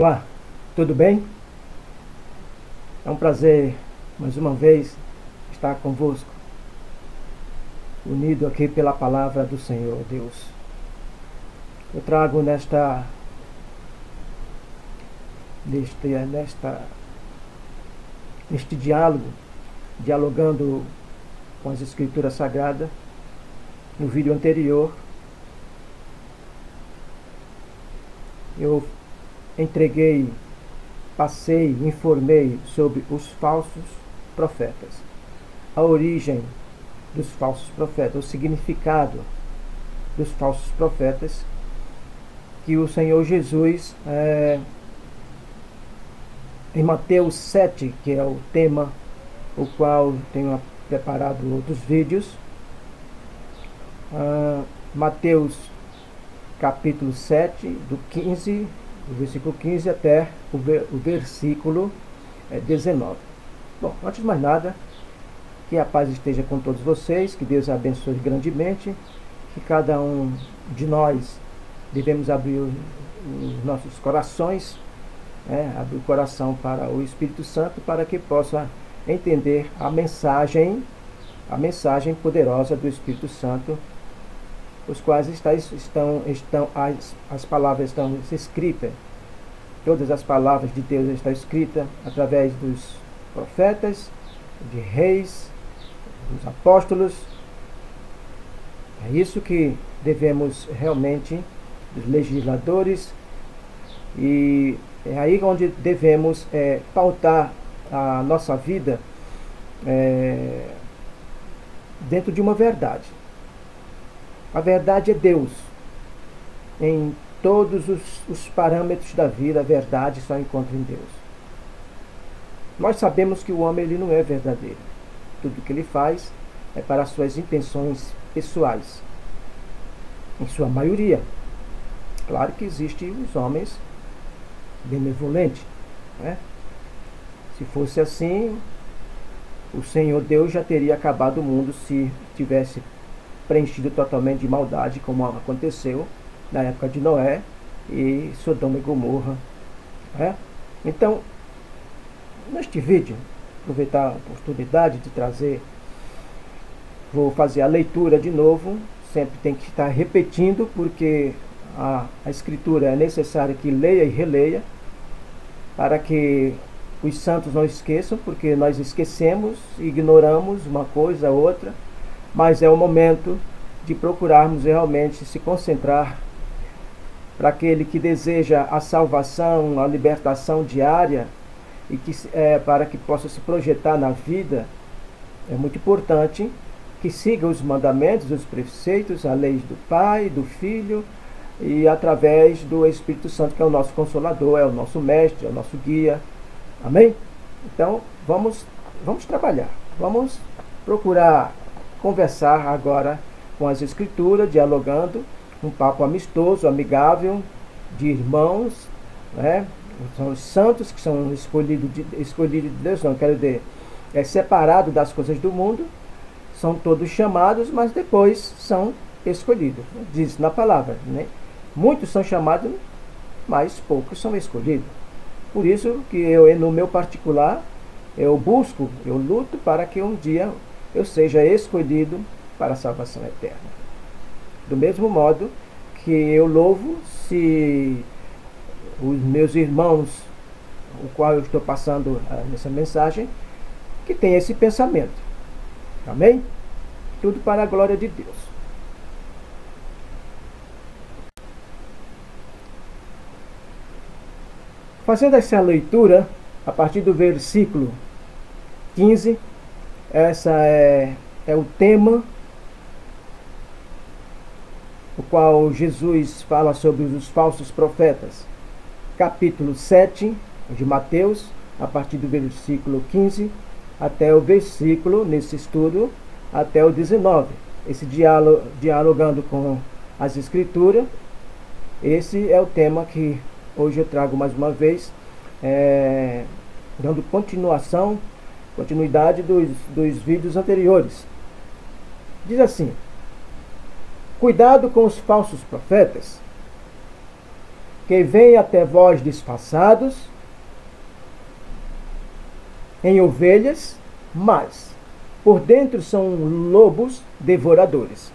Olá, tudo bem? É um prazer, mais uma vez, estar convosco, unido aqui pela palavra do Senhor Deus. Eu trago neste diálogo, dialogando com as Escrituras Sagradas. No vídeo anterior, eu informei sobre os falsos profetas, a origem dos falsos profetas, o significado dos falsos profetas, que o Senhor Jesus, em Mateus 7, que é o tema o qual tenho preparado outros vídeos, Mateus capítulo 7, do versículo 15 até o versículo 19. Bom, antes de mais nada, que a paz esteja com todos vocês, que Deus abençoe grandemente, que cada um de nós devemos abrir os nossos corações, abrir o coração para o Espírito Santo, para que possa entender a mensagem poderosa do Espírito Santo, os quais as palavras estão escritas. Todas as palavras de Deus estão escritas através dos profetas, de reis, dos apóstolos. É isso que devemos realmente, dos legisladores, e é aí onde devemos pautar a nossa vida dentro de uma verdade. A verdade é Deus. Em todos os parâmetros da vida, a verdade só encontra em Deus. Nós sabemos que o homem ele não é verdadeiro. Tudo que ele faz é para suas intenções pessoais, em sua maioria. Claro que existem os homens benevolentes, né? Se fosse assim, o Senhor Deus já teria acabado o mundo se tivesse preenchido totalmente de maldade, como aconteceu na época de Noé e Sodoma e Gomorra. Então, neste vídeo, aproveitar a oportunidade de trazer, vou fazer a leitura de novo. Sempre tem que estar repetindo, porque a Escritura é necessário que leia e releia, para que os santos não esqueçam, porque nós esquecemos, ignoramos uma coisa ou outra, mas é o momento de procurarmos realmente se concentrar para aquele que deseja a salvação, a libertação diária, e para que possa se projetar na vida. É muito importante que siga os mandamentos, os preceitos, a lei do Pai, do Filho, e através do Espírito Santo, que é o nosso Consolador, é o nosso Mestre, é o nosso Guia. Amém? Então, vamos trabalhar. Vamos procurar conversar agora com as Escrituras, dialogando, um papo amistoso, amigável, de irmãos, né? São os santos que são escolhidos de Deus, não quero dizer, separados das coisas do mundo. São todos chamados, mas depois são escolhidos. Diz na palavra, né? Muitos são chamados, mas poucos são escolhidos. Por isso que eu, no meu particular, eu luto para que um dia eu seja escolhido para a salvação eterna. Do mesmo modo que eu louvo se os meus irmãos, o qual eu estou passando nessa mensagem, que tem esse pensamento. Amém? Tudo para a glória de Deus. Fazendo essa leitura, a partir do versículo 15, essa é o tema o qual Jesus fala sobre os falsos profetas. Capítulo 7 de Mateus, a partir do versículo 15 até o versículo, nesse estudo, até o 19. Esse dialogando com as Escrituras, esse é o tema que hoje eu trago mais uma vez, dando continuidade dos vídeos anteriores. Diz assim: cuidado com os falsos profetas, que vêm até vós disfarçados em ovelhas, mas por dentro são lobos devoradores.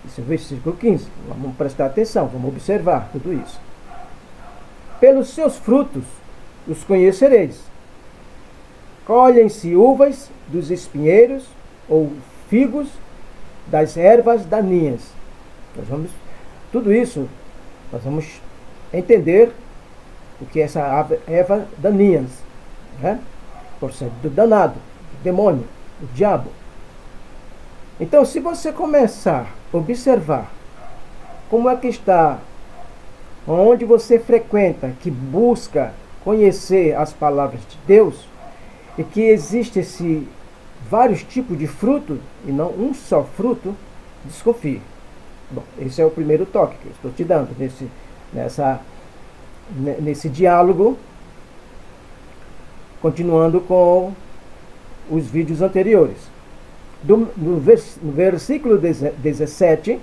Isso é o versículo 15. Vamos prestar atenção, vamos observar tudo isso. Pelos seus frutos os conhecereis. Colhem-se uvas dos espinheiros ou figos das ervas daninhas. Tudo isso nós vamos entender o que é essa erva daninhas, né? Procede do danado, do demônio, do diabo. Então, se você começar a observar como é que está, onde você frequenta, que busca conhecer as palavras de Deus, e que existe vários tipos de fruto, e não um só fruto, desconfie. Bom, esse é o primeiro toque que eu estou te dando nesse diálogo, continuando com os vídeos anteriores. No versículo 17,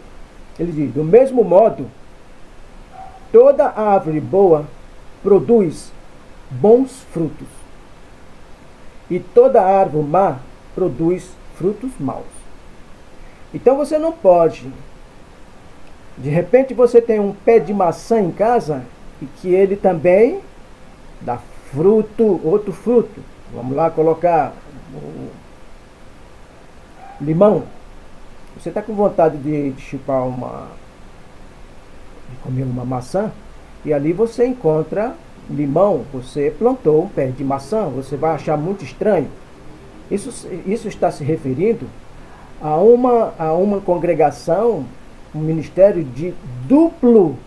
ele diz: do mesmo modo, toda árvore boa produz bons frutos, e toda árvore má produz frutos maus. Então você não pode, de repente você tem um pé de maçã em casa e que ele também dá fruto, outro fruto. Vamos lá colocar o limão. Você está com vontade de chupar de comer uma maçã, e ali você encontra limão. Você plantou um pé de maçã, você vai achar muito estranho. Isso está se referindo a uma congregação, um ministério de duplo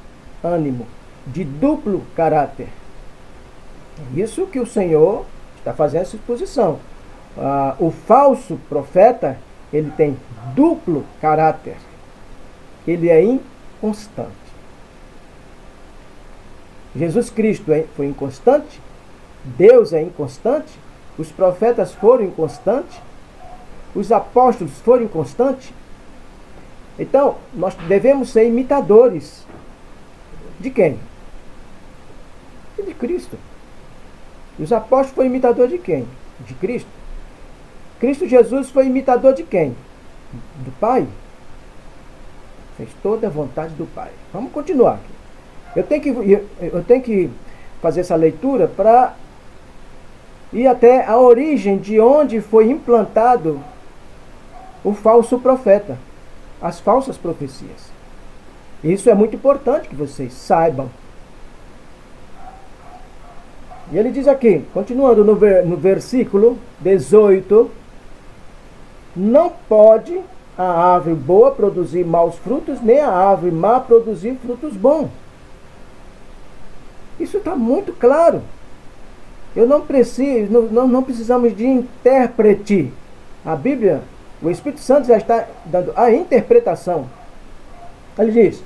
ânimo, de duplo caráter. Isso que o Senhor está fazendo essa exposição. O falso profeta, ele tem duplo caráter. Ele é inconstante. Jesus Cristo foi inconstante, Deus é inconstante, os profetas foram inconstantes, os apóstolos foram inconstantes. Então, nós devemos ser imitadores. De quem? De Cristo. Os apóstolos foram imitadores de quem? De Cristo. Cristo Jesus foi imitador de quem? Do Pai. Fez toda a vontade do Pai. Vamos continuar aqui. Eu tenho que fazer essa leitura para ir até a origem de onde foi implantado o falso profeta, as falsas profecias. Isso é muito importante que vocês saibam. E ele diz aqui, continuando no versículo 18: não pode a árvore boa produzir maus frutos, nem a árvore má produzir frutos bons. Isso está muito claro. Eu não precisamos de intérprete. A Bíblia, o Espírito Santo já está dando a interpretação. Ele diz: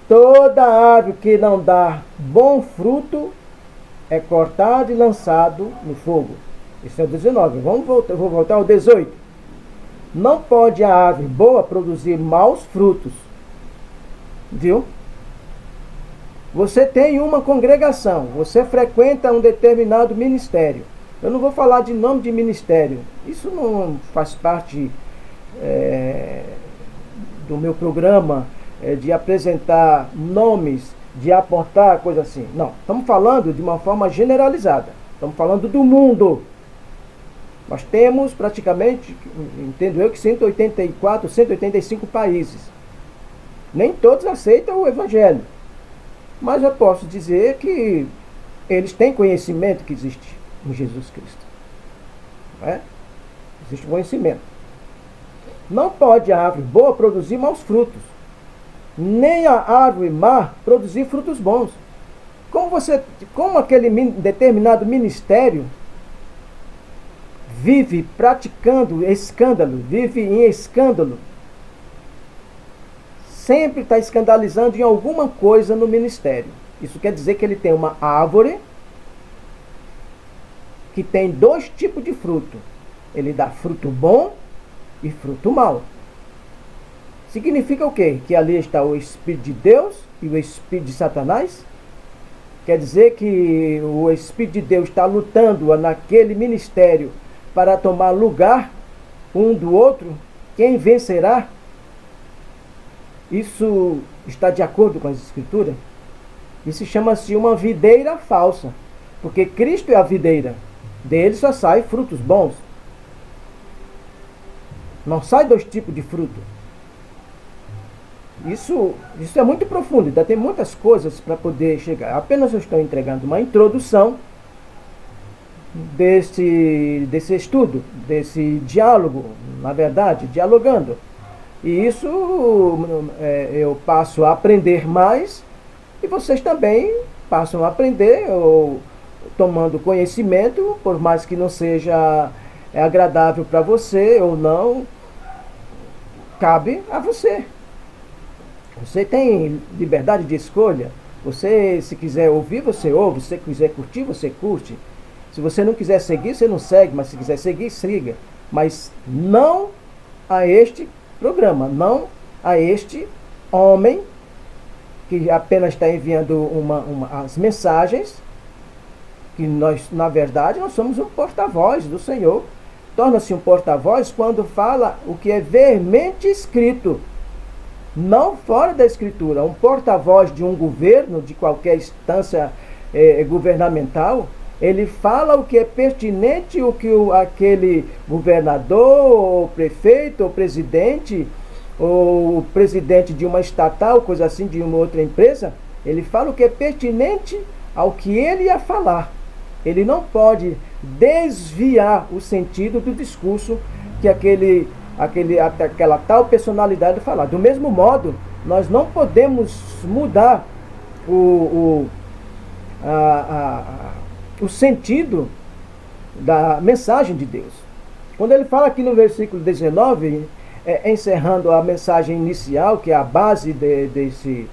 toda árvore que não dá bom fruto é cortado e lançado no fogo. Esse é o 19. Eu vou voltar ao 18. Não pode a árvore boa produzir maus frutos. Viu? Você tem uma congregação, você frequenta um determinado ministério. Eu não vou falar de nome de ministério. Isso não faz parte do meu programa de apresentar nomes, de apontar coisa assim. Não, estamos falando de uma forma generalizada. Estamos falando do mundo. Nós temos praticamente, entendo eu, que 184, 185 países. Nem todos aceitam o Evangelho. Mas eu posso dizer que eles têm conhecimento que existe em Jesus Cristo. Não é? Existe conhecimento. Não pode a árvore boa produzir maus frutos, nem a árvore má produzir frutos bons. Como aquele determinado ministério vive praticando escândalo, vive em escândalo, sempre está escandalizando em alguma coisa no ministério. Isso quer dizer que ele tem uma árvore que tem dois tipos de fruto. Ele dá fruto bom e fruto mau. Significa o quê? Que ali está o Espírito de Deus e o Espírito de Satanás? Quer dizer que o Espírito de Deus está lutando naquele ministério para tomar lugar um do outro? Quem vencerá? Isso está de acordo com as Escrituras? Isso chama-se uma videira falsa, porque Cristo é a videira. Dele só sai frutos bons. Não sai dois tipos de fruto. Isso é muito profundo, ainda tem muitas coisas para poder chegar. Apenas eu estou entregando uma introdução desse estudo, desse diálogo, na verdade, dialogando. E isso eu passo a aprender mais e vocês também passam a aprender, ou tomando conhecimento, por mais que não seja agradável para você ou não, cabe a você. Você tem liberdade de escolha. Você, se quiser ouvir, você ouve. Se você quiser curtir, você curte. Se você não quiser seguir, você não segue. Mas se quiser seguir, siga. Mas não a este programa. Não a este homem que apenas está enviando as mensagens. Que nós, na verdade, nós somos um porta-voz do Senhor. Torna-se um porta-voz quando fala o que é veemente escrito. Não fora da Escritura. Um porta-voz de um governo, de qualquer instância governamental, ele fala o que é pertinente, o que aquele governador, ou prefeito, ou presidente de uma estatal, coisa assim, de uma outra empresa, ele fala o que é pertinente ao que ele ia falar. Ele não pode desviar o sentido do discurso que aquela tal personalidade falar. Do mesmo modo, nós não podemos mudar o sentido da mensagem de Deus. Quando ele fala aqui no versículo 19, encerrando a mensagem inicial, que é a base desse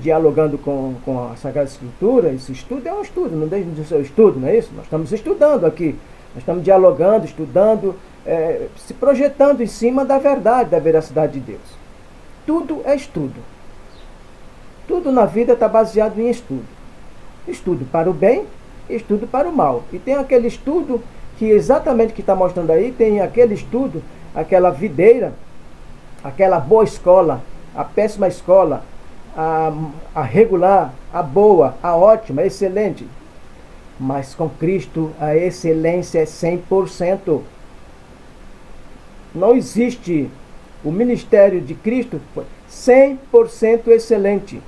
dialogando com a Sagrada Escritura, esse estudo é um estudo, não deixe de ser um estudo, não é isso? Nós estamos estudando aqui, nós estamos dialogando, estudando, se projetando em cima da verdade, da veracidade de Deus. Tudo é estudo. Tudo na vida está baseado em estudo. Estudo para o bem, estudo para o mal. E tem aquele estudo que exatamente que está mostrando aí, tem aquele estudo, aquela videira, aquela boa escola, a péssima escola, a regular, a boa, a ótima, a excelente. Mas com Cristo a excelência é 100%. Não existe o ministério de Cristo 100% excelente.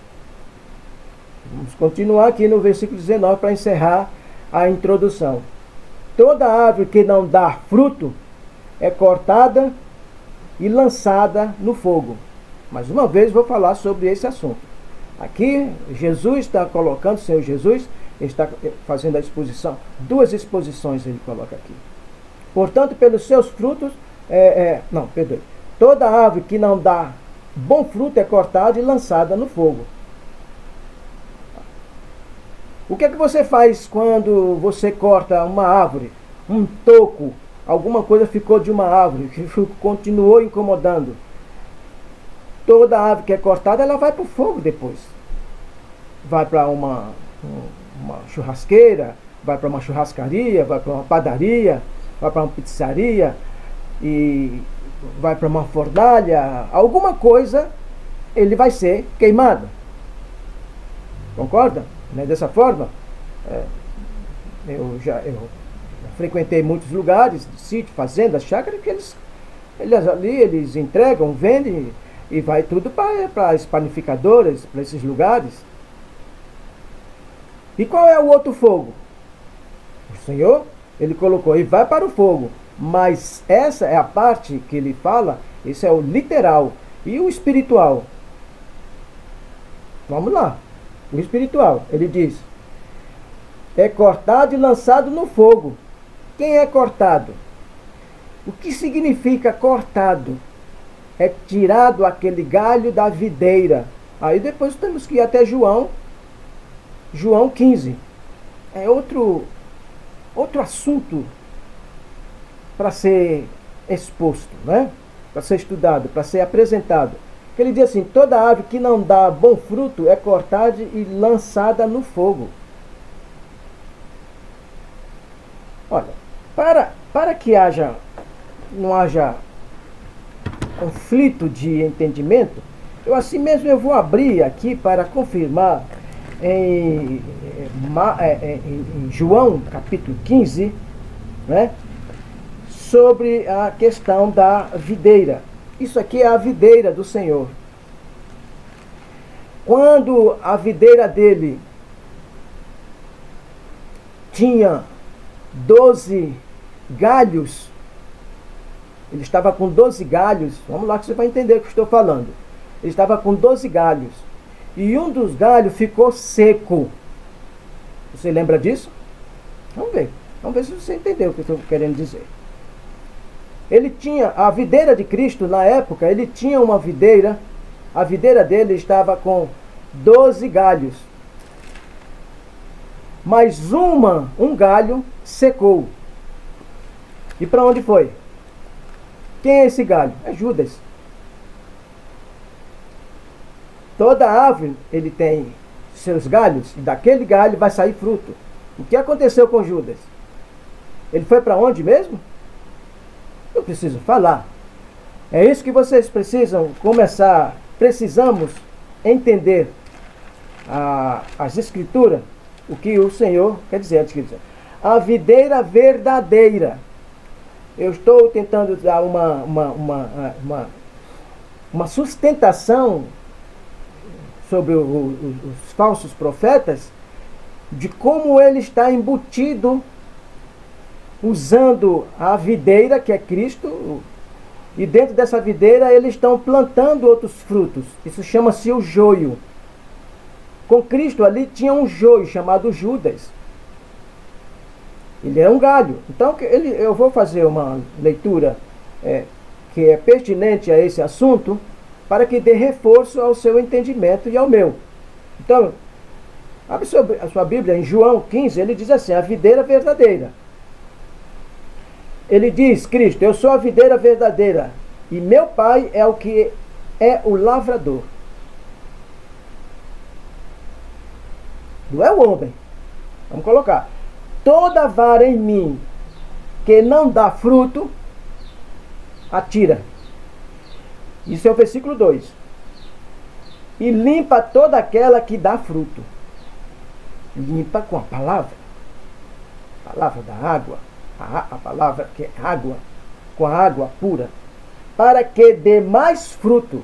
Vamos continuar aqui no versículo 19 para encerrar a introdução. Toda árvore que não dá fruto é cortada e lançada no fogo. Mais uma vez vou falar sobre esse assunto. Aqui Jesus está colocando, o Senhor Jesus está fazendo a exposição, duas exposições ele coloca aqui. Portanto, pelos seus frutos, toda árvore que não dá bom fruto é cortada e lançada no fogo. O que é que você faz quando você corta uma árvore, um toco, alguma coisa ficou de uma árvore, que continuou incomodando? Toda árvore que é cortada, ela vai para o fogo depois. Vai para uma churrasqueira, vai para uma churrascaria, vai para uma padaria, vai para uma pizzaria, e vai para uma fornalha, alguma coisa, ele vai ser queimado. Concorda? Não é dessa forma? Eu já frequentei muitos lugares, sítio, fazendas, chácaras, que eles entregam, vendem, e vai tudo para as panificadoras, para esses lugares. E qual é o outro fogo? O Senhor, ele colocou, e vai para o fogo. Mas essa é a parte que ele fala, esse é o literal. E o espiritual? Vamos lá. O espiritual, ele diz, é cortado e lançado no fogo. Quem é cortado? O que significa cortado? É tirado aquele galho da videira. Aí depois temos que ir até João 15. É outro assunto para ser exposto, né? Para ser estudado, para ser apresentado. Que ele diz assim: toda árvore que não dá bom fruto é cortada e lançada no fogo. Olha, para que não haja conflito de entendimento, assim mesmo eu vou abrir aqui para confirmar em João capítulo 15, né, sobre a questão da videira. Isso aqui é a videira do Senhor. Quando a videira dele tinha 12 galhos, ele estava com 12 galhos, vamos lá que você vai entender o que eu estou falando. Ele estava com 12 galhos, e um dos galhos ficou seco. Você lembra disso? Vamos ver se você entendeu o que eu estou querendo dizer. Ele tinha, a videira de Cristo na época, ele tinha uma videira, a videira dele estava com 12 galhos. Mas um galho secou. E para onde foi? Quem é esse galho? É Judas. Toda árvore, ele tem seus galhos, e daquele galho vai sair fruto. O que aconteceu com Judas? Ele foi para onde mesmo? Eu preciso falar. É isso que vocês precisamos entender as escrituras, o que o Senhor quer dizer. A videira verdadeira. Eu estou tentando dar uma sustentação sobre os falsos profetas, de como ele está embutido usando a videira, que é Cristo, e dentro dessa videira eles estão plantando outros frutos. Isso chama-se o joio. Com Cristo ali tinha um joio chamado Judas. Ele é um galho. Então eu vou fazer uma leitura que é pertinente a esse assunto, para que dê reforço ao seu entendimento e ao meu. Então, abre a sua Bíblia em João 15, ele diz assim: a videira verdadeira. Ele diz, Cristo: eu sou a videira verdadeira, e meu Pai é o que é o lavrador. Não é o homem. Vamos colocar: toda vara em mim que não dá fruto, atira. Isso é o versículo 2. E limpa toda aquela que dá fruto. Limpa com a palavra. A palavra da água. A palavra que é água. Com a água pura. Para que dê mais fruto.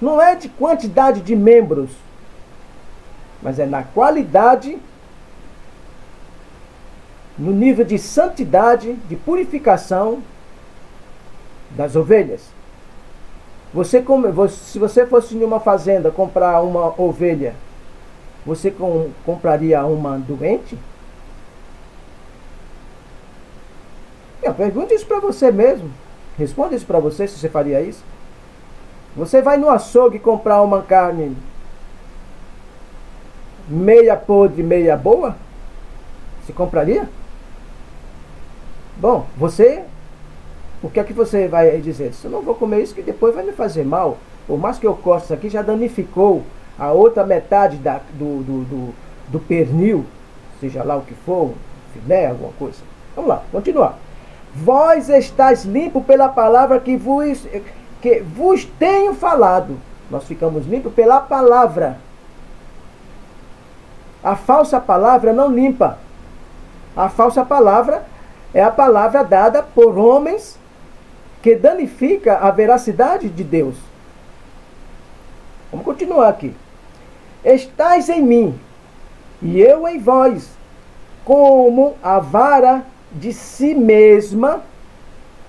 Não é de quantidade de membros, mas é na qualidade, no nível de santidade, de purificação das ovelhas. Se você fosse em uma fazenda comprar uma ovelha, você compraria uma doente? Eu pergunto isso para você mesmo. Responda isso para você, se você faria isso. Você vai no açougue comprar uma carne meia podre, meia boa? Você compraria? Bom, o que é que você vai dizer? Eu não vou comer isso, que depois vai me fazer mal. Por mais que eu corte isso aqui, já danificou a outra metade do pernil, seja lá o que for, filé, alguma coisa. Vamos lá, continuar. Vós estáis limpos pela palavra que vos tenho falado. Nós ficamos limpos pela palavra. A falsa palavra não limpa. A falsa palavra é a palavra dada por homens que danifica a veracidade de Deus. Vamos continuar aqui. Estais em mim, e eu em vós, como a vara de si mesma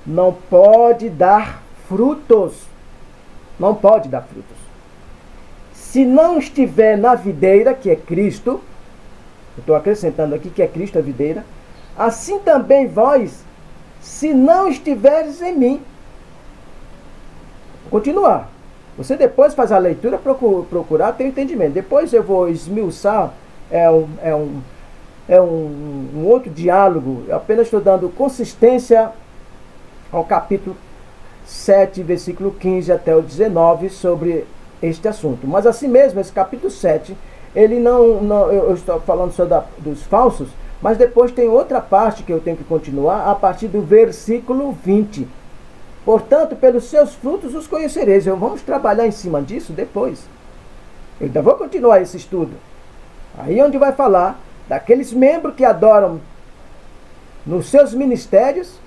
não pode dar frutos. Não pode dar frutos. Se não estiver na videira, que é Cristo, eu estou acrescentando aqui que é Cristo a videira, assim também vós, se não estiveres em mim. Vou continuar. Você depois faz a leitura, procurar ter entendimento. Depois eu vou esmiuçar, um outro diálogo. Eu apenas estou dando consistência ao capítulo 7, versículo 15 até o 19, sobre este assunto. Mas assim mesmo, esse capítulo 7, ele eu estou falando só dos falsos, mas depois tem outra parte que eu tenho que continuar, a partir do versículo 20. Portanto, pelos seus frutos os conhecereis. Vamos trabalhar em cima disso depois. Eu ainda vou continuar esse estudo. Aí onde vai falar daqueles membros que adoram nos seus ministérios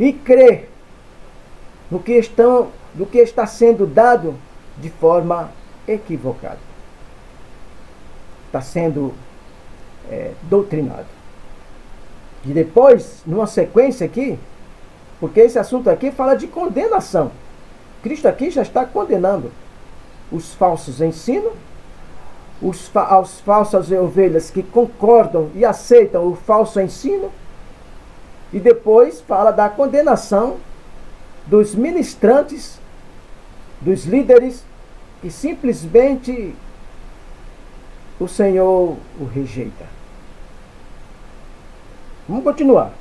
e crê no que está sendo dado de forma equivocada. Está sendo doutrinado. E depois, numa sequência aqui, porque esse assunto aqui fala de condenação. Cristo aqui já está condenando os falsos ensinos, as falsas ovelhas que concordam e aceitam o falso ensino, e depois fala da condenação dos ministrantes, dos líderes, que simplesmente o Senhor o rejeita. Vamos continuar.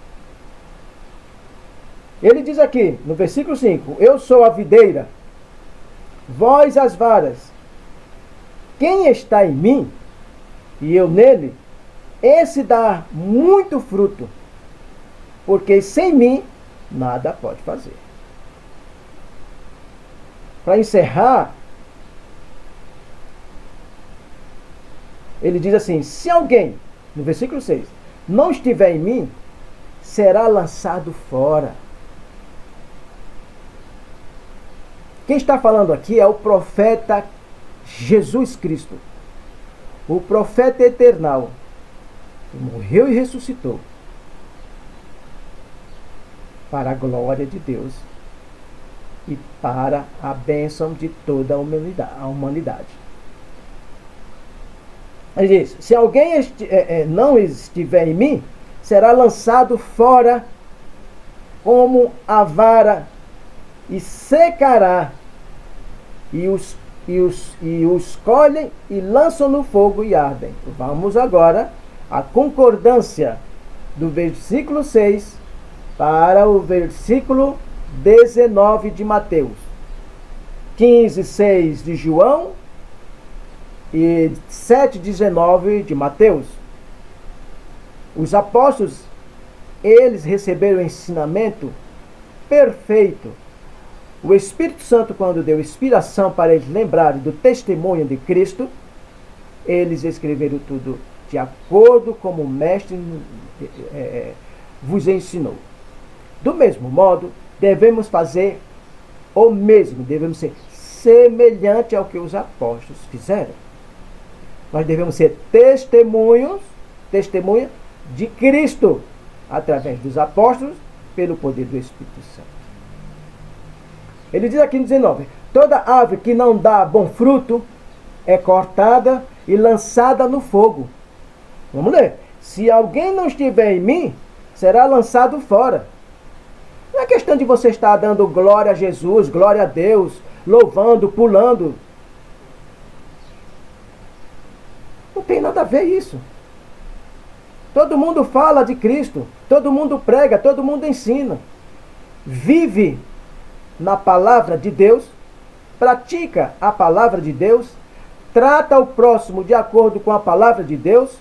Ele diz aqui, no versículo 5, eu sou a videira, vós as varas. Quem está em mim, e eu nele, esse dá muito fruto, porque sem mim, nada pode fazer. Para encerrar, ele diz assim, se alguém, no versículo 6, não estiver em mim, será lançado fora. Quem está falando aqui é o profeta Jesus Cristo, o profeta eternal, que morreu e ressuscitou para a glória de Deus e para a bênção de toda a humanidade. Ele diz, se alguém não estiver em mim, será lançado fora como a vara e secará, e os colhem e lançam no fogo e ardem. Vamos agora à concordância do versículo 6 para o versículo 19 de Mateus. 15, 6 de João e 7, 19 de Mateus. Os apóstolos, eles receberam o ensinamento perfeito. O Espírito Santo, quando deu inspiração para eles lembrarem do testemunho de Cristo, eles escreveram tudo de acordo como o Mestre vos ensinou. Do mesmo modo, devemos fazer o mesmo, devemos ser semelhante ao que os apóstolos fizeram. Nós devemos ser testemunha de Cristo, através dos apóstolos, pelo poder do Espírito Santo. Ele diz aqui no 19, toda árvore que não dá bom fruto é cortada e lançada no fogo. Vamos ler. Se alguém não estiver em mim, será lançado fora. Não é questão de você estar dando glória a Jesus, glória a Deus, louvando, pulando. Não tem nada a ver isso. Todo mundo fala de Cristo, todo mundo prega, todo mundo ensina. Vive na palavra de Deus, pratica a palavra de Deus, trata o próximo de acordo com a palavra de Deus,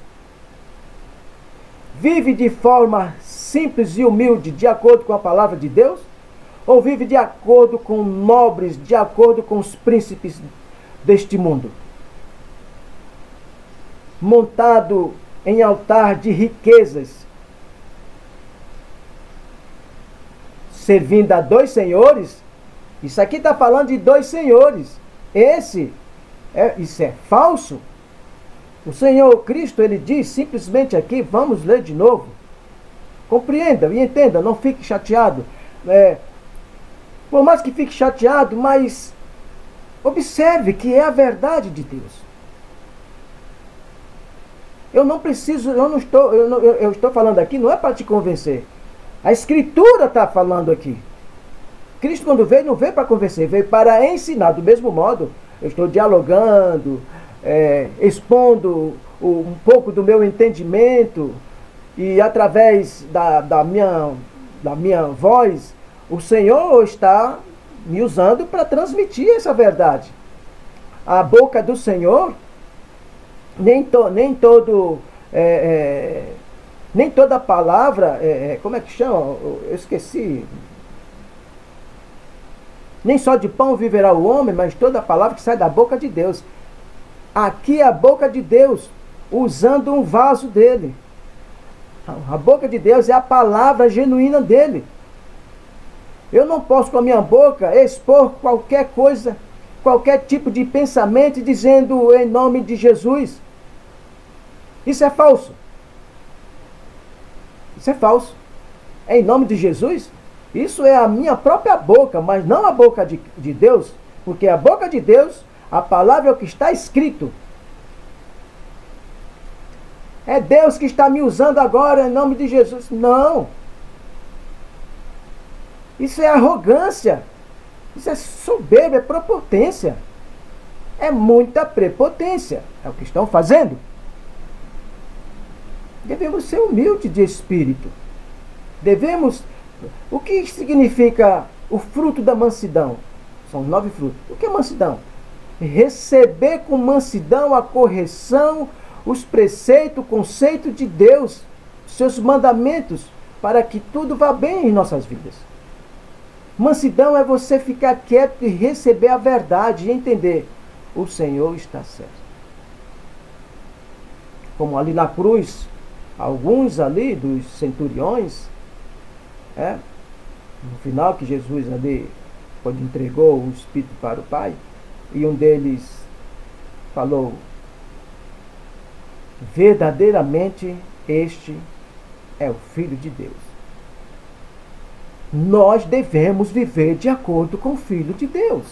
vive de forma simples e humilde de acordo com a palavra de Deus, ou vive de acordo com nobres, de acordo com os príncipes deste mundo, montado em altar de riquezas, servindo a dois senhores. Isso aqui está falando de dois senhores. Isso é falso. O Senhor Cristo, ele diz simplesmente aqui, vamos ler de novo. Compreenda e entenda, não fique chateado. Por mais que fique chateado, mas observe que é a verdade de Deus. Eu estou falando aqui, não é para te convencer. A Escritura está falando aqui. Cristo, quando veio, não veio para convencer, veio para ensinar. Do mesmo modo, eu estou dialogando, expondo um pouco do meu entendimento, e através da minha voz, o Senhor está me usando para transmitir essa verdade. A boca do Senhor, nem toda palavra, como é que chama? Eu esqueci. Nem só de pão viverá o homem, mas toda palavra que sai da boca de Deus. Aqui é a boca de Deus, usando um vaso dele. A boca de Deus é a palavra genuína dele. Eu não posso com a minha boca expor qualquer coisa, qualquer tipo de pensamento dizendo em nome de Jesus. Isso é falso. Isso é falso. É em nome de Jesus? Isso é a minha própria boca, mas não a boca de Deus, porque a boca de Deus, a palavra é o que está escrito. É Deus que está me usando agora em nome de Jesus. Não. Isso é arrogância. Isso é soberba, é prepotência. É muita prepotência. É o que estão fazendo. Devemos ser humildes de espírito. Devemos... O que significa o fruto da mansidão? São 9 frutos. O que é mansidão? Receber com mansidão a correção, os preceitos, o conceito de Deus, seus mandamentos, para que tudo vá bem em nossas vidas. Mansidão é você ficar quieto e receber a verdade e entender: o Senhor está certo. Como ali na cruz, alguns ali dos centuriões, no final que Jesus ali, quando entregou o Espírito para o Pai, e um deles falou: verdadeiramente este é o Filho de Deus. Nós devemos viver de acordo com o Filho de Deus.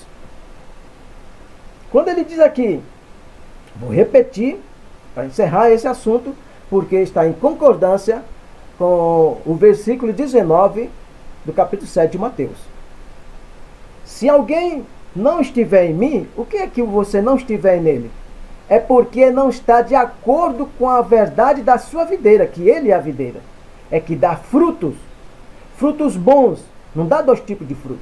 Quando ele diz aqui, vou repetir para encerrar esse assunto, porque está em concordância com o versículo 19 do capítulo 7 de Mateus. Se alguém não estiver em mim, o que é que você não estiver nele? É porque não está de acordo com a verdade da sua videira, que ele é a videira. É que dá frutos, frutos bons, não dá 2 tipos de fruto.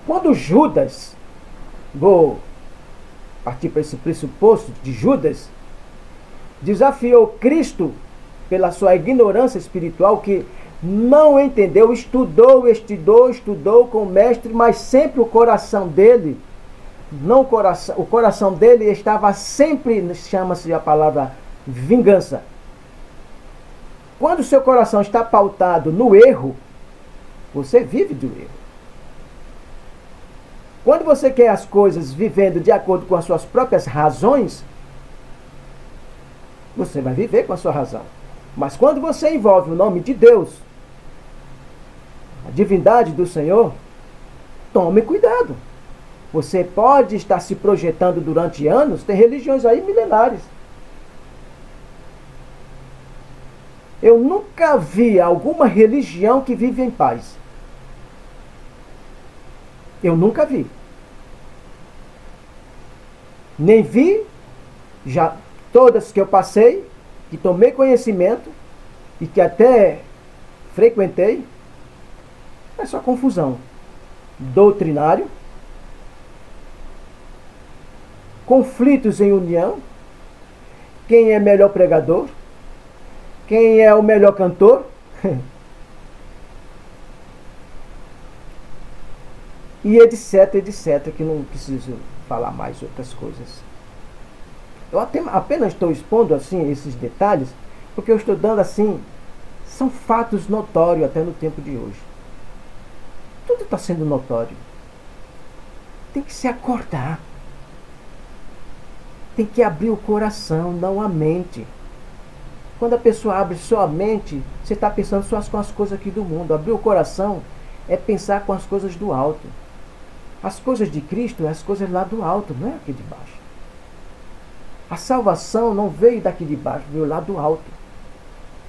Quando Judas, vou partir para esse pressuposto de Judas, desafiou Cristo pela sua ignorância espiritual, que não entendeu, estudou com o mestre, mas sempre o coração dele, o coração dele estava sempre, chama-se a palavra vingança. Quando o seu coração está pautado no erro, você vive do erro. Quando você quer as coisas vivendo de acordo com as suas próprias razões, você vai viver com a sua razão. Mas quando você envolve o nome de Deus, a divindade do Senhor, tome cuidado. Você pode estar se projetando durante anos, tem religiões aí milenares. Eu nunca vi alguma religião que vive em paz. Eu nunca vi. Nem vi, já todas que eu passei, que tomei conhecimento e que até frequentei, é só confusão. Doutrinário, conflitos em união, quem é melhor pregador, quem é o melhor cantor, e etc, que não preciso falar mais outras coisas. Eu apenas estou expondo assim esses detalhes, porque eu estou dando assim, são fatos notórios até no tempo de hoje. Tudo está sendo notório. Tem que se acordar. Tem que abrir o coração, não a mente. Quando a pessoa abre só a mente, você está pensando só com as coisas aqui do mundo. Abrir o coração é pensar com as coisas do alto. As coisas de Cristo é as coisas lá do alto, não é aqui de baixo. A salvação não veio daqui de baixo, veio lá do alto.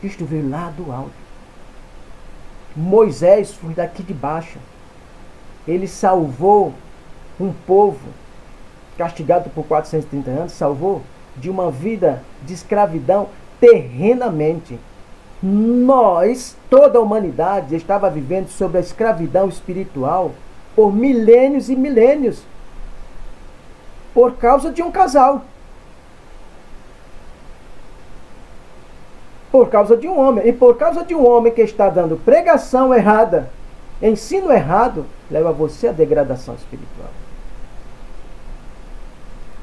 Cristo veio lá do alto. Moisés foi daqui de baixo. Ele salvou um povo castigado por 430 anos, salvou de uma vida de escravidão terrenamente. Nós, toda a humanidade, estava vivendo sob a escravidão espiritual por milênios e milênios, por causa de um casal, por causa de um homem. E por causa de um homem que está dando pregação errada, ensino errado, leva você à degradação espiritual.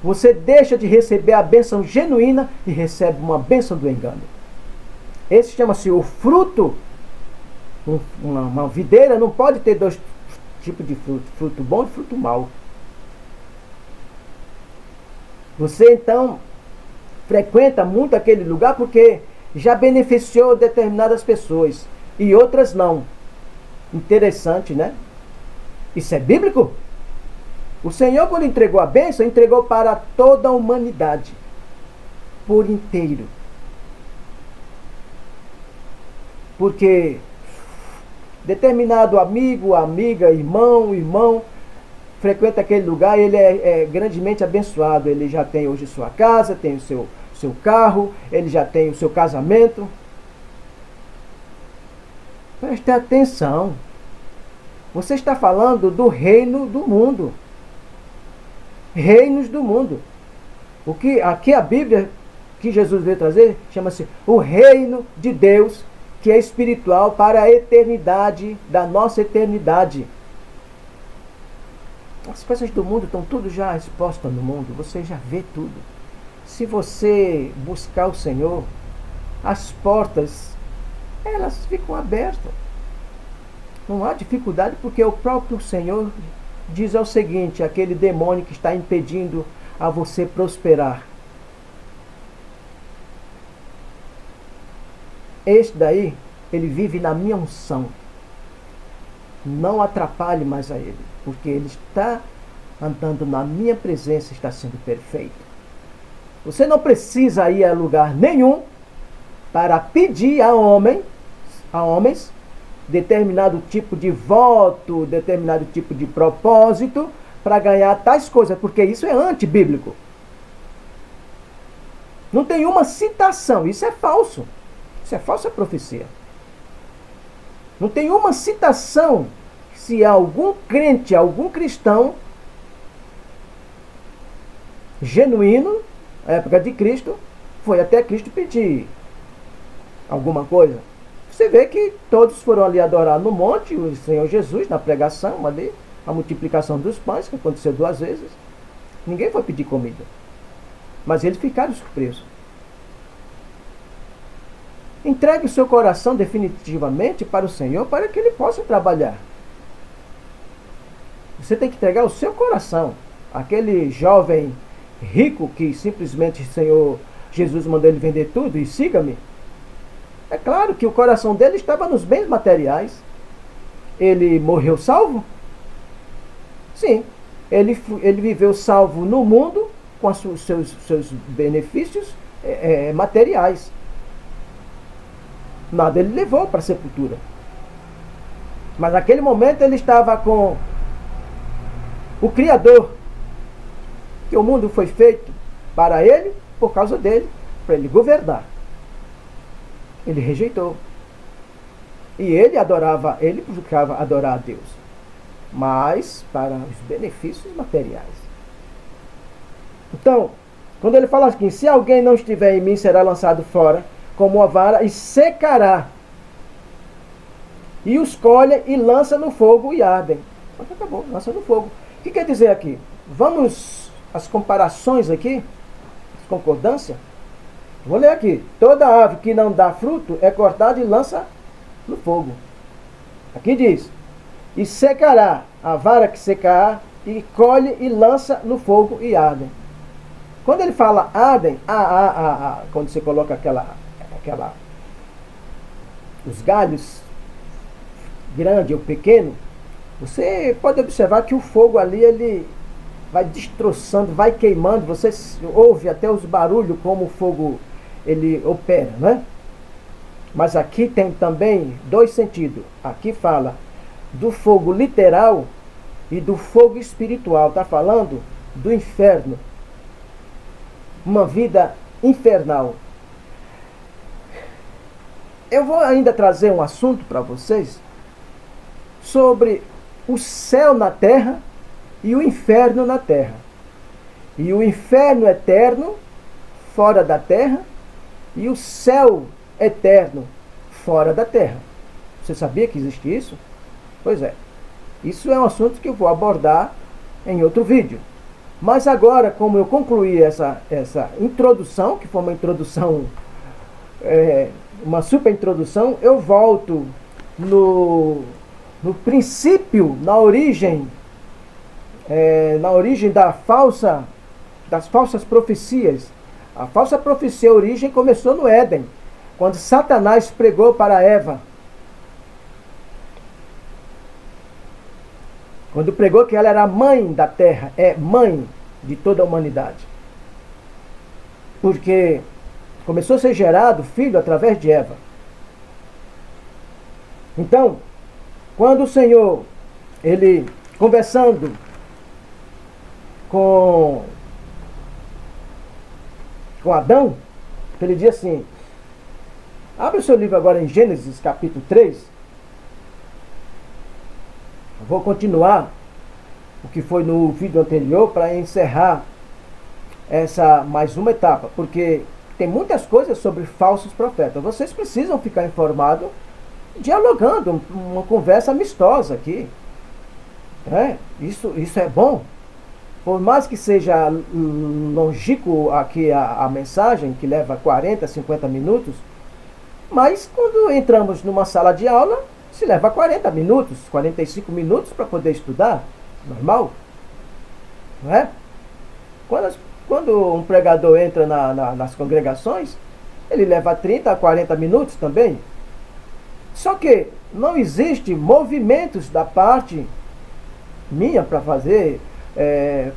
Você deixa de receber a bênção genuína e recebe uma bênção do engano. Esse chama-se o fruto. Uma videira não pode ter dois tipos de fruto, fruto bom e fruto mau. Você então frequenta muito aquele lugar porque já beneficiou determinadas pessoas e outras não. Interessante, né? Isso é bíblico? O Senhor, quando entregou a bênção, entregou para toda a humanidade, por inteiro. Porque determinado amigo, amiga, irmão, frequenta aquele lugar, ele é grandemente abençoado. Ele já tem hoje sua casa, tem o seu carro, ele já tem o seu casamento. Preste atenção. Você está falando do reino do mundo. Reinos do mundo. O que aqui a Bíblia que Jesus veio trazer chama-se o reino de Deus, que é espiritual para a eternidade, da nossa eternidade. As coisas do mundo estão tudo já expostas no mundo, você já vê tudo. Se você buscar o Senhor, as portas, elas ficam abertas. Não há dificuldade, porque o próprio Senhor diz o seguinte, aquele demônio que está impedindo a você prosperar. Este daí, ele vive na minha unção. Não atrapalhe mais a ele, porque ele está andando na minha presença, está sendo perfeito. Você não precisa ir a lugar nenhum para pedir a homens determinado tipo de voto, determinado tipo de propósito para ganhar tais coisas, porque isso é antibíblico. Não tem uma citação, isso é falso. Isso é falsa profecia. Não tem uma citação se algum crente, algum cristão genuíno, na época de Cristo, foi até Cristo pedir alguma coisa. Você vê que todos foram ali adorar no monte, o Senhor Jesus, na pregação ali, a multiplicação dos pães, que aconteceu 2 vezes. Ninguém foi pedir comida. Mas eles ficaram surpresos. Entregue o seu coração definitivamente para o Senhor, para que Ele possa trabalhar. Você tem que entregar o seu coração. Aquele jovem rico que simplesmente o Senhor Jesus mandou ele vender tudo e siga-me. É claro que o coração dele estava nos bens materiais. Ele morreu salvo? Sim. Ele viveu salvo no mundo com os seus benefícios materiais. Nada ele levou para a sepultura. Mas naquele momento ele estava com o Criador. Que o mundo foi feito para ele, por causa dele, para ele governar. Ele rejeitou. E ele buscava adorar a Deus. Mas para os benefícios materiais. Então, quando ele fala assim, se alguém não estiver em mim, será lançado fora, como uma vara, e secará. E os colhe e lança no fogo e ardem. Acabou, lança no fogo. O que quer dizer aqui? Vamos às comparações aqui, as concordâncias. Vou ler aqui. Toda ave que não dá fruto é cortada e lança no fogo. Aqui diz, e secará a vara que secar, e colhe e lança no fogo e ardem. Quando ele fala ardem, quando você coloca os galhos grande ou pequeno, você pode observar que o fogo ali, ele vai destroçando, vai queimando, você ouve até os barulhos como o fogo ele opera, né? Mas aqui tem também 2 sentidos. Aqui fala do fogo literal e do fogo espiritual. Está falando do inferno. Uma vida infernal. eu vou ainda trazer um assunto para vocês sobre o céu na terra e o inferno na terra. E o inferno eterno fora da terra e o céu eterno fora da terra. Você sabia que existe isso? Pois é. Isso é um assunto que eu vou abordar em outro vídeo. Mas agora, como eu concluí essa introdução, que foi uma introdução, uma super introdução, eu volto no princípio, na origem das falsas profecias. A falsa profecia, a origem começou no Éden, quando Satanás pregou para Eva. Quando pregou que ela era a mãe da terra, é mãe de toda a humanidade. Porque começou a ser gerado filho através de Eva. Então, quando o Senhor, ele conversando com Adão, ele diz assim, abre o seu livro agora em Gênesis capítulo 3, eu vou continuar o que foi no vídeo anterior para encerrar essa mais uma etapa, porque tem muitas coisas sobre falsos profetas, vocês precisam ficar informados, dialogando, uma conversa amistosa aqui, isso é bom. Por mais que seja longínquo aqui a mensagem, que leva 40, 50 minutos, mas quando entramos numa sala de aula, se leva 40 minutos, 45 minutos para poder estudar, normal, não é? Quando um pregador entra nas congregações, ele leva 30 a 40 minutos também. Só que não existe movimentos da parte minha para fazer,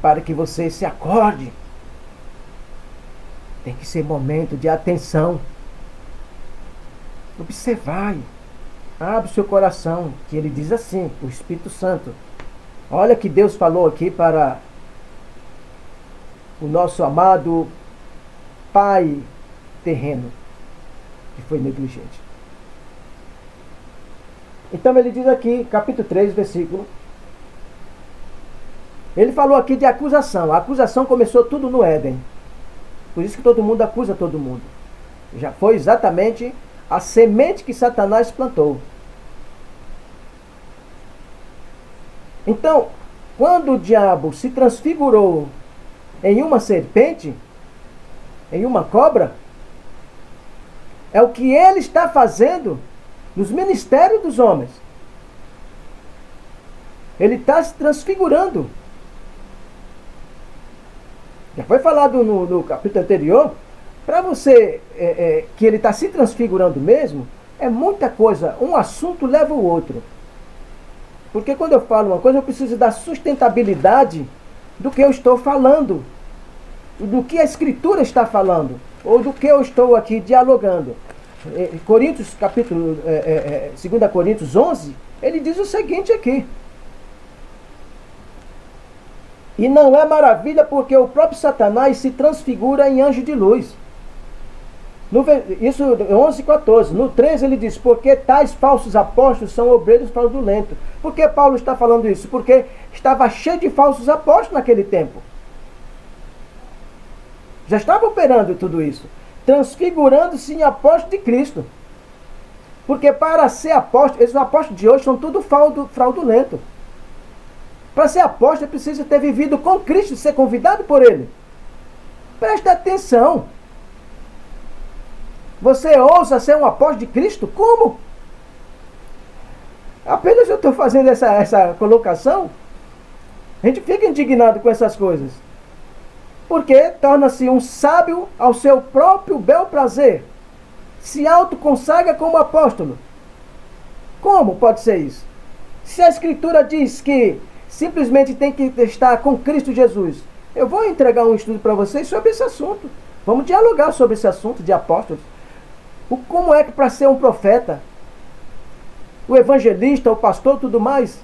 para que você se acorde. Tem que ser momento de atenção. Observai. Abre o seu coração, que ele diz assim, o Espírito Santo. Olha que Deus falou aqui para o nosso amado pai terreno, que foi negligente. Então ele diz aqui, capítulo 3, versículo. Ele falou aqui de acusação. A acusação começou tudo no Éden. Por isso que todo mundo acusa todo mundo. Já foi exatamente a semente que Satanás plantou. Então, quando o diabo se transfigurou em uma serpente, em uma cobra, é o que ele está fazendo nos ministérios dos homens. Ele está se transfigurando. Já foi falado no capítulo anterior, para você que ele está se transfigurando mesmo, é muita coisa, um assunto leva o outro. Porque quando eu falo uma coisa, eu preciso dar sustentabilidade do que eu estou falando, do que a Escritura está falando, ou do que eu estou aqui dialogando. Coríntios, capítulo 2 Coríntios 11, ele diz o seguinte aqui. E não é maravilha porque o próprio Satanás se transfigura em anjo de luz. Isso 11:14. No 13 ele diz, porque tais falsos apóstolos são obreiros fraudulentos. Por que Paulo está falando isso? Porque estava cheio de falsos apóstolos naquele tempo. Já estava operando tudo isso. Transfigurando-se em apóstolo de Cristo. Porque para ser apóstolo, esses apóstolos de hoje são tudo fraudulento. Para ser apóstolo é preciso ter vivido com Cristo, ser convidado por Ele. Preste atenção. Você ousa ser um apóstolo de Cristo? Como? Apenas eu estou fazendo essa colocação. A gente fica indignado com essas coisas. Porque torna-se um sábio ao seu próprio bel prazer. Se autoconsagra como apóstolo. Como pode ser isso? Se a Escritura diz que simplesmente tem que estar com Cristo Jesus, eu vou entregar um estudo para vocês sobre esse assunto. Vamos dialogar sobre esse assunto de apóstolos. Como é que para ser um profeta, o evangelista, o pastor, tudo mais,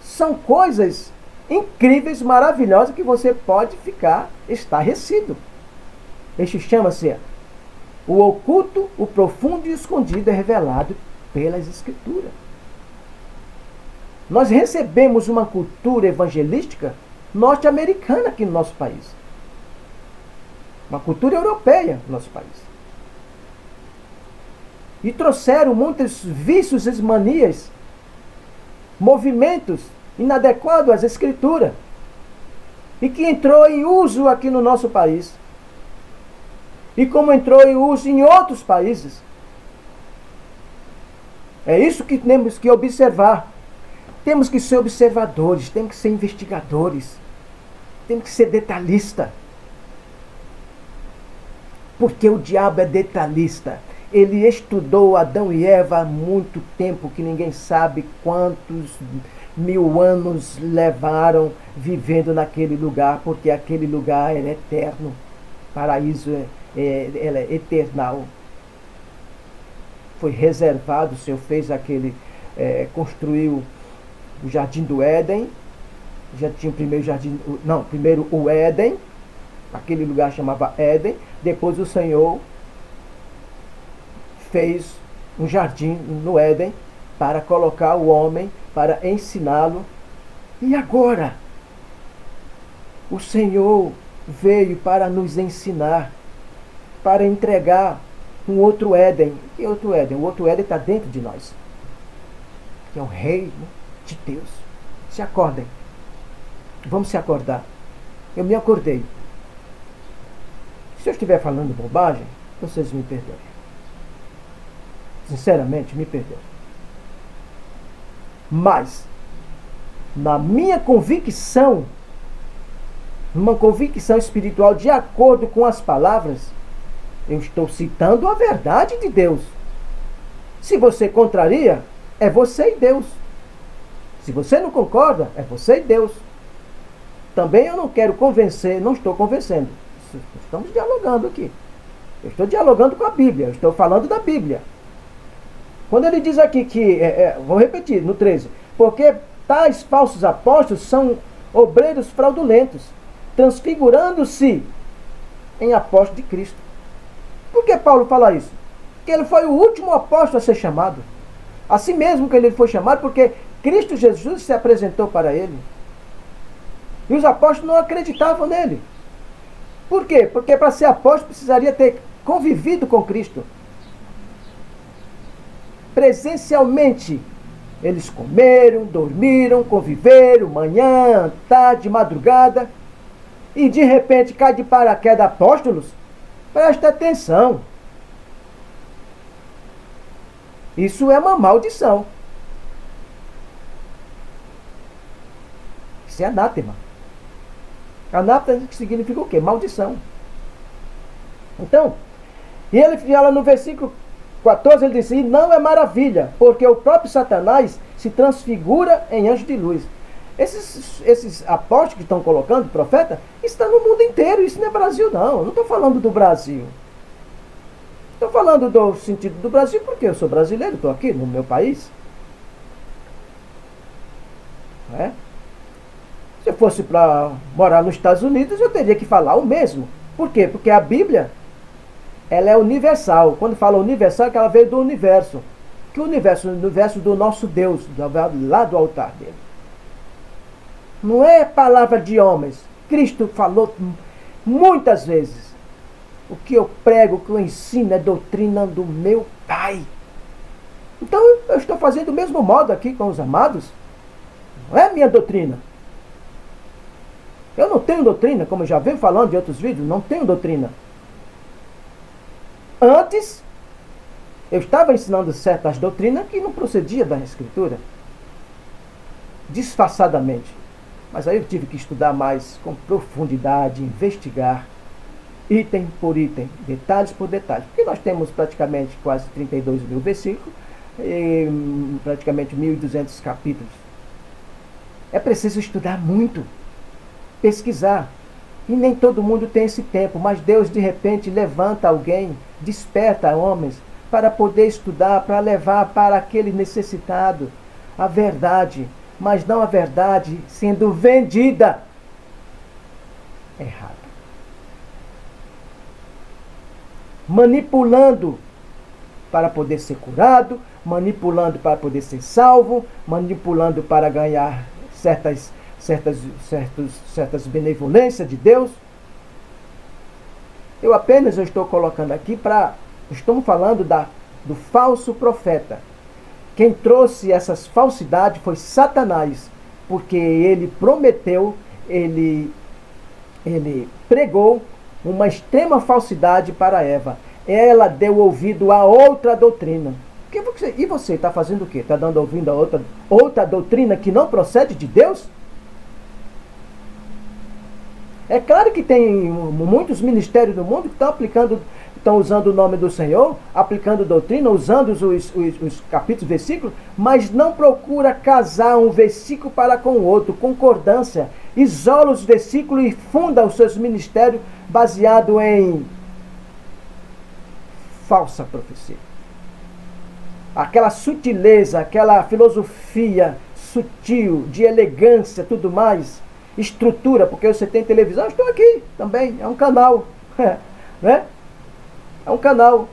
são coisas incríveis, maravilhosas, que você pode ficar estarrecido. Isso chama-se O oculto, o profundo e o escondido é revelado pelas Escrituras. Nós recebemos uma cultura evangelística norte-americana aqui no nosso país. Uma cultura europeia no nosso país. E trouxeram muitos vícios e manias, movimentos inadequados às Escrituras. E que entrou em uso aqui no nosso país. E como entrou em uso em outros países. É isso que temos que observar. Temos que ser observadores, temos que ser investigadores, temos que ser detalhista. Porque o diabo é detalhista. Ele estudou Adão e Eva há muito tempo, que ninguém sabe quantos 1000 anos levaram vivendo naquele lugar, porque aquele lugar era eterno. Paraíso é eternal. Foi reservado, o Senhor fez aquele, construiu o Jardim do Éden, já tinha o primeiro jardim, não, primeiro o Éden, aquele lugar chamava Éden, depois o Senhor fez um jardim no Éden para colocar o homem, para ensiná-lo. E agora? O Senhor veio para nos ensinar, para entregar um outro Éden. Que outro Éden? O outro Éden está dentro de nós, que é o reino de Deus. Se acordem. Vamos se acordar. Eu me acordei. Se eu estiver falando bobagem, vocês me perdoem. Sinceramente, me perdoem. Mas, na minha convicção, uma convicção espiritual de acordo com as palavras, eu estou citando a verdade de Deus. Se você contraria, é você e Deus. Se você não concorda, é você e Deus. Também eu não quero convencer, não estou convencendo. Estamos dialogando aqui. Eu estou dialogando com a Bíblia, eu estou falando da Bíblia. Quando ele diz aqui que, vou repetir, no 13, porque tais falsos apóstolos são obreiros fraudulentos, transfigurando-se em apóstolo de Cristo. Por que Paulo fala isso? Porque ele foi o último apóstolo a ser chamado. Assim mesmo que ele foi chamado, porque Cristo Jesus se apresentou para ele. E os apóstolos não acreditavam nele. Por quê? Porque para ser apóstolo precisaria ter convivido com Cristo. Presencialmente. Eles comeram, dormiram, conviveram, manhã, tarde, madrugada. E de repente cai de paraquedas apóstolos. Presta atenção. Isso é uma maldição. Isso é anátema. Anátema significa o quê? Maldição. Então, e ele fala no versículo 14, ele diz, e não é maravilha, porque o próprio Satanás se transfigura em anjo de luz. Esses apóstolos que estão colocando, profeta, está no mundo inteiro, isso não é Brasil não. Eu não estou falando do Brasil. Estou falando do sentido do Brasil porque eu sou brasileiro, estou aqui no meu país. Não é? Se eu fosse para morar nos Estados Unidos, eu teria que falar o mesmo. Por quê? Porque a Bíblia, ela é universal. Quando fala universal, é que ela veio do universo. Que o universo do nosso Deus, lá do altar dele. Não é palavra de homens. Cristo falou muitas vezes. O que eu prego, o que eu ensino é doutrina do meu Pai. Então eu estou fazendo do mesmo modo aqui com os amados. Não é minha doutrina. Eu não tenho doutrina, como eu já venho falando em outros vídeos, não tenho doutrina. Antes, eu estava ensinando certas doutrinas que não procedia da Escritura. Disfarçadamente. Mas aí eu tive que estudar mais com profundidade, investigar, item por item, detalhes por detalhes. Porque nós temos praticamente quase 32 mil versículos e praticamente 1.200 capítulos. É preciso estudar muito, pesquisar. E nem todo mundo tem esse tempo, mas Deus de repente levanta alguém, desperta homens para poder estudar, para levar para aquele necessitado a verdade, mas não a verdade sendo vendida errado. manipulando para poder ser curado, manipulando para poder ser salvo, manipulando para ganhar certas benevolências de Deus. Eu estou colocando aqui estamos falando do falso profeta. Quem trouxe essas falsidades foi Satanás, porque ele prometeu, ele pregou uma extrema falsidade para Eva. Ela deu ouvido a outra doutrina. E você está fazendo o quê? Está dando ouvido a outra doutrina que não procede de Deus? É claro que tem muitos ministérios no mundo que estão usando o nome do Senhor, aplicando doutrina, usando os capítulos, versículos, mas não procura casar um versículo para com o outro, concordância. Isola os versículos e funda os seus ministérios baseado em falsa profecia. Aquela sutileza, aquela filosofia sutil, de elegância, tudo mais, estrutura, porque você tem televisão, eu estou aqui também, é um canal, né? É um canal.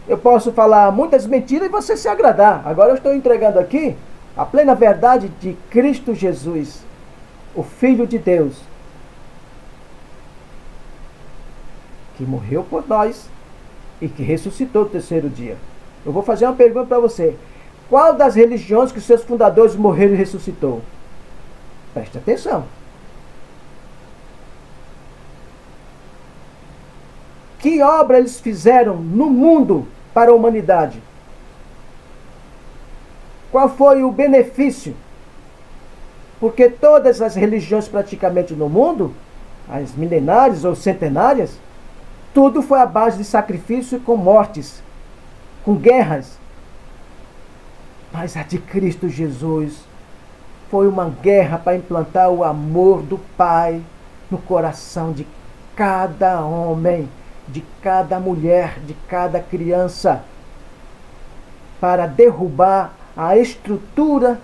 Eu posso falar muitas mentiras e você se agradar. Agora eu estou entregando aqui a plena verdade de Cristo Jesus, o Filho de Deus, que morreu por nós e que ressuscitou no terceiro dia. Eu vou fazer uma pergunta para você. Qual das religiões que seus fundadores morreram e ressuscitou? Preste atenção. Que obra eles fizeram no mundo para a humanidade? Qual foi o benefício? Porque todas as religiões praticamente no mundo, as milenares ou centenárias, tudo foi à base de sacrifício com mortes, com guerras. Mas a de Cristo Jesus foi uma guerra para implantar o amor do Pai no coração de cada homem, de cada mulher, de cada criança, para derrubar a estrutura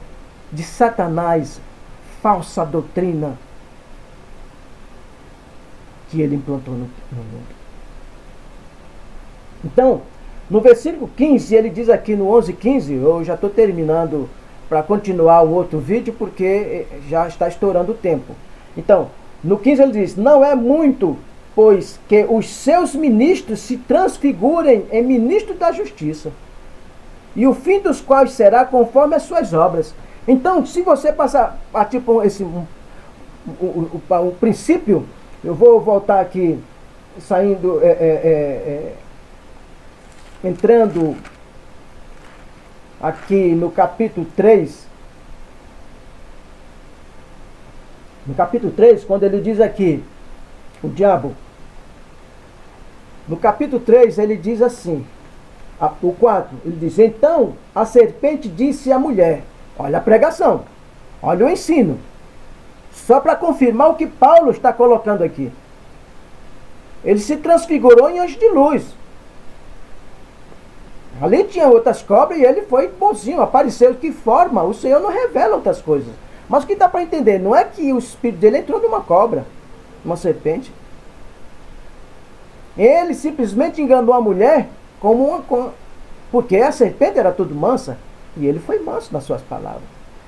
de Satanás, falsa doutrina que ele implantou no mundo. Então, no versículo 15, ele diz aqui no 11:15, eu já estou terminando para continuar o outro vídeo, porque já está estourando o tempo. Então, no 15 ele diz: não é muito, pois que os seus ministros se transfigurem em ministros da justiça, e o fim dos quais será conforme as suas obras. Então, se você passar a tipo o princípio, eu vou voltar aqui, saindo, entrando aqui no capítulo 3. No capítulo 3, quando ele diz aqui, o diabo, no capítulo 3 ele diz assim, o 4, ele diz: então a serpente disse à mulher, olha a pregação, olha o ensino, só para confirmar o que Paulo está colocando aqui. Ele se transfigurou em anjo de luz. Ali tinha outras cobras e ele foi bonzinho, apareceu. De que forma? O Senhor não revela outras coisas. Mas o que dá para entender? Não é que o espírito dele entrou numa cobra, uma serpente. Ele simplesmente enganou a mulher porque a serpente era tudo mansa. E ele foi manso nas suas palavras.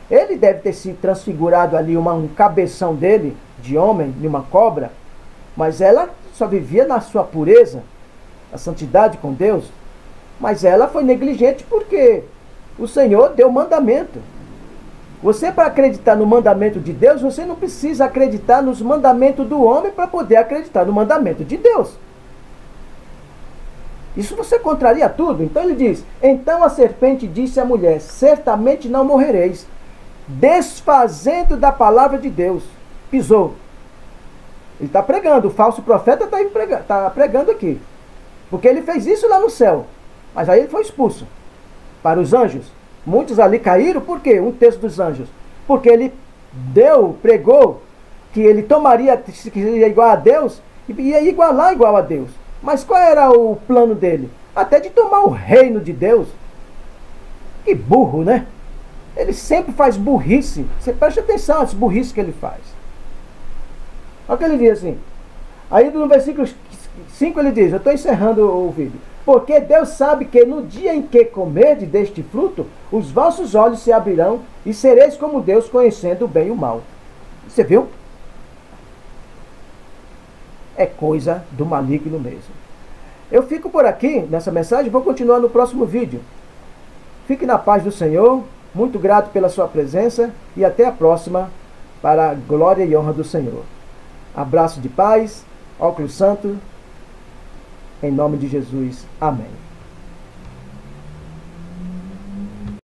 Ele deve ter se transfigurado ali um cabeção dele, de homem, de uma cobra. Mas ela só vivia na sua pureza, a santidade com Deus. Mas ela foi negligente porque o Senhor deu mandamento. Você, para acreditar no mandamento de Deus, você não precisa acreditar nos mandamentos do homem para poder acreditar no mandamento de Deus. Isso você contraria tudo. Então ele diz: então a serpente disse à mulher: certamente não morrereis, desfazendo da palavra de Deus. Pisou. Ele está pregando, o falso profeta está pregando aqui. Porque ele fez isso lá no céu. Mas aí ele foi expulso para os anjos. Muitos ali caíram, por quê? Um terço dos anjos. Porque ele pregou que ele tomaria, se queria igual a Deus, e ia igualar igual a Deus. Mas qual era o plano dele? Até de tomar o reino de Deus. Que burro, né? Ele sempre faz burrice. Você preste atenção às burrices que ele faz. Olha o que ele diz assim. Aí no versículo 5 ele diz, eu estou encerrando o vídeo. Porque Deus sabe que no dia em que comerdes deste fruto, os vossos olhos se abrirão e sereis como Deus, conhecendo o bem e o mal. Você viu? É coisa do maligno mesmo. Eu fico por aqui nessa mensagem, vou continuar no próximo vídeo. Fique na paz do Senhor, muito grato pela sua presença e até a próxima, para a glória e honra do Senhor. Abraço de paz, óculos santo, em nome de Jesus. Amém.